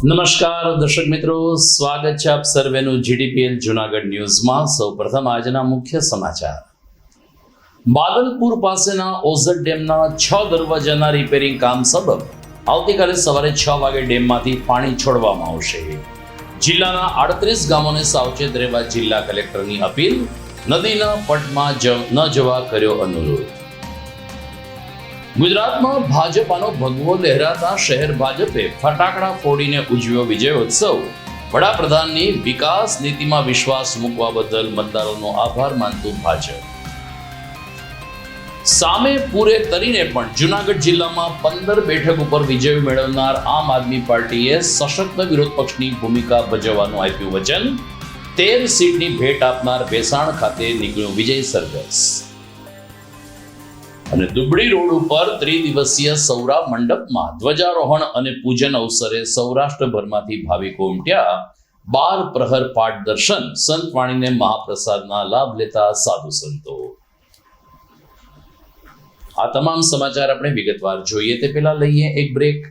નમસ્કાર દર્શક મિત્રો, સ્વાગત છે આપ સર્વેનું જીડીપીએલ જૂનાગઢ ન્યૂઝમાં। સૌપ્રથમ આજના મુખ્ય સમાચાર। બાદલપુર પાસેના ઓઝર ડેમના 6 દરવાજાના રિપેરિંગ કામ સબબ આવતીકાલે સવારે 6 વાગે ડેમમાંથી પાણી છોડવામાં આવશે। જિલ્લાના 38 ગામોને સાવચેત રહેવા જિલ્લા કલેક્ટરની અપીલ, નદીના પટમાં ન જવા કર્યો અનુરોધ। ગુજરાતમાં ભાજપાનો ભગવો લહેરાતા શહેર ભાજપે ફટાકડા ફોડીને ઉજવ્યો વિજયોત્સવ। વડાપ્રધાનની વિકાસ નીતિમાં વિશ્વાસ મૂકવા બદલ મતદારોનો આભાર માનતું ભાજપ। સામે પૂરે તરીને પણ જૂનાગઢ જિલ્લામાં 15 બેઠક ઉપર વિજય મેળવનાર આમ આદમી પાર્ટીએ સશક્ત વિરોધ પક્ષની ભૂમિકા ભજવવાનું આપ્યું વચન। 13 સીટની ભેટ આપનાર ભેસાણ ખાતે નીકળ્યું વિજય સરઘસ। અને દુબળી રોડ ઉપર ત્રિદિવસીય સૌરા મંડપમાં ધ્વજારોહણ અને પૂજન અવસરે સૌરાષ્ટ્રભરમાંથી ભાવિકો ઉમટ્યા। 12 પ્રહર પાઠ દર્શન, સંત વાણીને મહાપ્રસાદના લાભ લેતા સાધુ સંતો। આ તમામ સમાચાર આપણે વિગતવાર જોઈએ તે પહેલા લઈએ એક બ્રેક।